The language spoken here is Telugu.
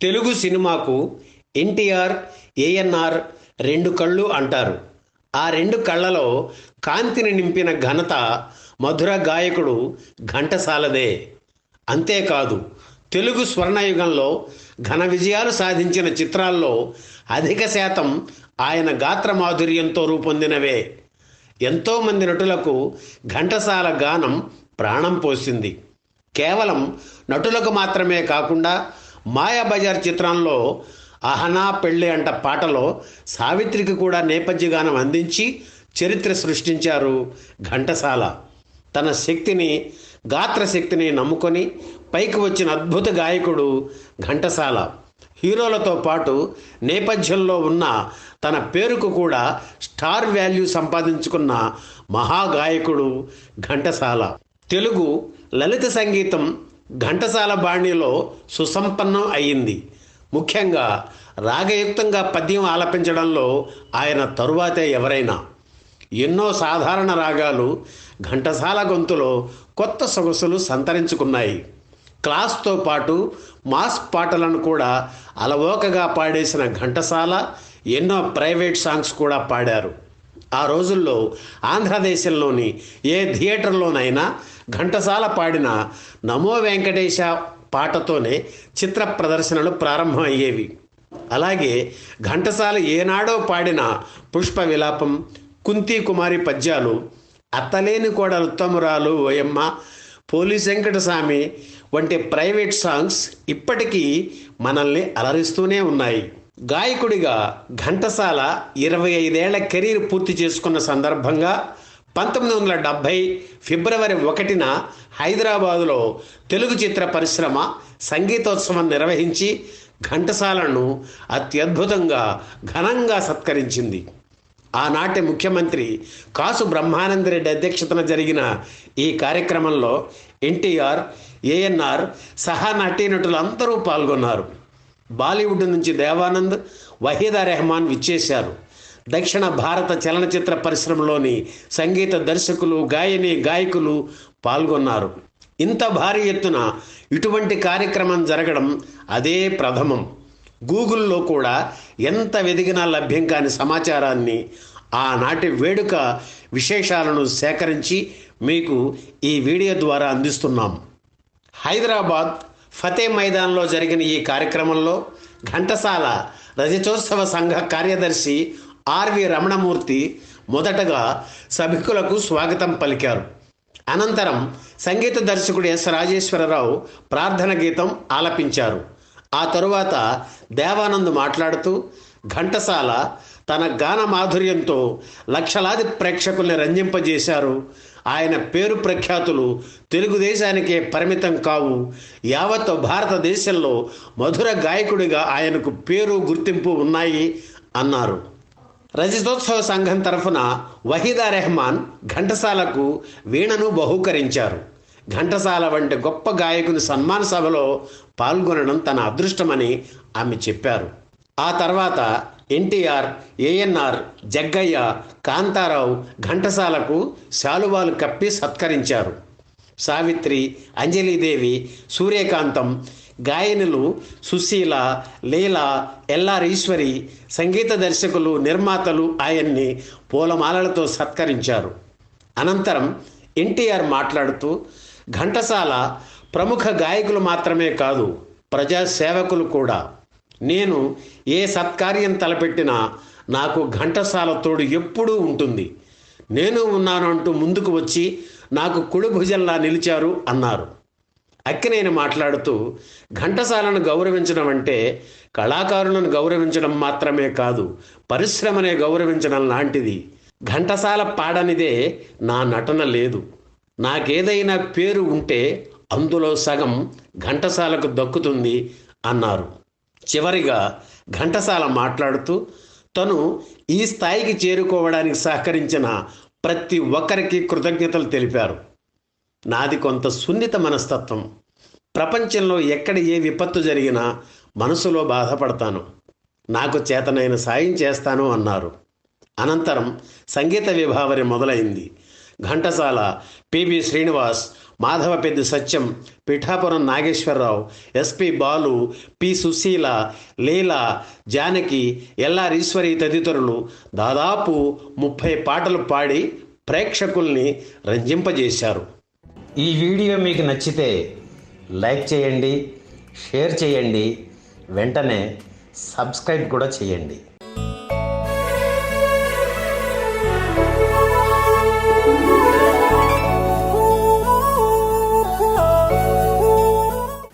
తెలుగు సినిమాకు ఎన్టీఆర్, ఏఎన్ఆర్ రెండు కళ్ళు అంటారు. ఆ రెండు కళ్ళలో కాంతిని నింపిన ఘనత మధుర గాయకుడు ఘంటసాలదే. అంతేకాదు, తెలుగు స్వర్ణయుగంలో ఘన విజయాలు సాధించిన చిత్రాల్లో అధిక శాతం ఆయన గాత్ర మాధుర్యంతో రూపొందినవే. ఎంతోమంది నటులకు ఘంటసాల గానం ప్రాణం పోసింది. కేవలం నటులకు మాత్రమే కాకుండా మాయాబజార్ చిత్రంలో అహనా పెళ్ళి అంట పాటలో సావిత్రికి కూడా నేపథ్య గానం అందించి చరిత్ర సృష్టించారు ఘంటసాల. తన శక్తిని, గాత్ర శక్తిని నమ్ముకొని పైకి వచ్చిన అద్భుత గాయకుడు ఘంటసాల. హీరోలతో పాటు నేపథ్యంలో ఉన్న తన పేరుకు కూడా స్టార్ వాల్యూ సంపాదించుకున్న మహాగాయకుడు ఘంటసాల. తెలుగు లలిత సంగీతం ఘంటసాల బాణిలో సుసంపన్నం అయ్యింది. ముఖ్యంగా రాగయుక్తంగా పద్యం ఆలపించడంలో ఆయన తరువాతే ఎవరైనా. ఎన్నో సాధారణ రాగాలు ఘంటసాల గొంతులో కొత్త సొగసులు సంతరించుకున్నాయి. క్లాస్తో పాటు మాస్ పాటలను కూడా అలవోకగా పాడేసిన ఘంటసాల ఎన్నో ప్రైవేట్ సాంగ్స్ కూడా పాడారు. ఆ రోజుల్లో ఆంధ్రదేశంలోని ఏ థియేటర్లోనైనా ఘంటసాల పాడిన నమో వెంకటేశ పాటతోనే చిత్ర ప్రదర్శనలు ప్రారంభమయ్యేవి. అలాగే ఘంటసాల ఏనాడో పాడిన పుష్ప విలాపం, కుంతి కుమారి పద్యాలు, అత్తలేని కోడలు ఉత్తమురాలు ఓయమ్మ, పోలీస్ వెంకటస్వామి వంటి ప్రైవేట్ సాంగ్స్ ఇప్పటికీ మనల్ని అలరిస్తూనే ఉన్నాయి. గాయకుడిగా ఘంటసాల 25 ఏళ్ల కెరీర్ పూర్తి చేసుకున్న సందర్భంగా 1970 ఫిబ్రవరి 1న హైదరాబాదులో తెలుగు చిత్ర పరిశ్రమ సంగీతోత్సవం నిర్వహించి ఘంటసాలను అత్యద్భుతంగా ఘనంగా సత్కరించింది. ఆనాటి ముఖ్యమంత్రి కాసు బ్రహ్మానందరెడ్డి అధ్యక్షతన జరిగిన ఈ కార్యక్రమంలో ఎన్టీఆర్, ఏఎన్ఆర్ సహా నటీనటులందరూ పాల్గొన్నారు. బాలీవుడ్ నుంచి దేవానంద్, వహీదా రెహమాన్ విచ్చేశారు. దక్షిణ భారత చలనచిత్ర పరిశ్రమలోని సంగీత దర్శకులు, గాయకులు పాల్గొన్నారు. ఇంత భారీ ఎత్తున ఇటువంటి కార్యక్రమం జరగడం అదే ప్రథమం. గూగుల్లో కూడా ఎంత వెదిగినా లభ్యం కాని సమాచారాన్ని, ఆనాటి వేడుక విశేషాలను సేకరించి మీకు ఈ వీడియో ద్వారా అందిస్తున్నాం. హైదరాబాద్ ఫతే మైదాన్లో జరిగిన ఈ కార్యక్రమంలో ఘంటసాల రజతోత్సవ సంఘ కార్యదర్శి ఆర్వి రమణమూర్తి మొదటగా సభికులకు స్వాగతం పలికారు. అనంతరం సంగీత దర్శకుడు ఎస్ రాజేశ్వరరావు ప్రార్థన గీతం ఆలపించారు. ఆ తరువాత దేవానంద్ మాట్లాడుతూ ఘంటసాల తన గాన మాధుర్యంతో లక్షలాది ప్రేక్షకుల్ని రంజింపజేశారు. ఆయన పేరు ప్రఖ్యాతులు తెలుగుదేశానికే పరిమితం కావు, యావత్ భారతదేశంలో మధుర గాయకుడిగా ఆయనకు పేరు, గుర్తింపు ఉన్నాయి అన్నారు. రజతోత్సవ సంఘం తరఫున వహీదా రెహమాన్ ఘంటసాలకు వీణను బహూకరించారు. ఘంటసాల వంటి గొప్ప గాయకుని సన్మాన సభలో పాల్గొనడం తన అదృష్టమని ఆమె చెప్పారు. ఆ తర్వాత ఎన్టీఆర్, ఏఎన్ఆర్, జగ్గయ్య, కాంతారావు ఘంటసాలకు శాలువాలు కప్పి సత్కరించారు. సావిత్రి, అంజలీదేవి, సూర్యకాంతం, గాయనులు సుశీల, లీలా, ఎల్ఆర్ ఈశ్వరి, సంగీత దర్శకులు, నిర్మాతలు ఆయన్ని పూలమాలలతో సత్కరించారు. అనంతరం ఎన్టీఆర్ మాట్లాడుతూ ఘంటసాల ప్రముఖ గాయకులు మాత్రమే కాదు, ప్రజాసేవకులు కూడా. నేను ఏ సత్కార్యం తలపెట్టినా నాకు ఘంటసాల తోడు ఎప్పుడూ ఉంటుంది. నేను ఉన్నాను అంటూ ముందుకు వచ్చి నాకు కుడి భుజంలా నిలిచారు అన్నారు. అక్కినేని మాట్లాడుతూ ఘంటసాలను గౌరవించడం అంటే కళాకారులను గౌరవించడం మాత్రమే కాదు, పరిశ్రమనే గౌరవించడం లాంటిది. ఘంటసాల పాడనిదే నా నటన లేదు. నాకేదైనా పేరు ఉంటే అందులో సగం ఘంటసాలకు దక్కుతుంది అన్నారు. చివరిగా ఘంటసాల మాట్లాడుతూ తను ఈ స్థాయికి చేరుకోవడానికి సహకరించిన ప్రతి ఒక్కరికి కృతజ్ఞతలు తెలిపారు. నాది కొంత సున్నిత మనస్తత్వం. ప్రపంచంలో ఎక్కడ ఏ విపత్తు జరిగినా మనసులో బాధపడతాను. నాకు చేతనైన సాయం చేస్తాను అన్నారు. అనంతరం సంగీత విభావరి మొదలైంది. ఘంటసాల, పిబి శ్రీనివాస్, మాధవపెద్ది సత్యం, పిఠాపురం నాగేశ్వరరావు, ఎస్పి బాలు, పి సుశీల, లీలా, జానకి, ఎల్ఆర్ ఈశ్వరి తదితరులు దాదాపు 30 పాటలు పాడి ప్రేక్షకుల్ని రంజింపజేశారు. ఈ వీడియో మీకు నచ్చితే లైక్ చేయండి, షేర్ చేయండి, వెంటనే సబ్స్క్రైబ్ కూడా చేయండి.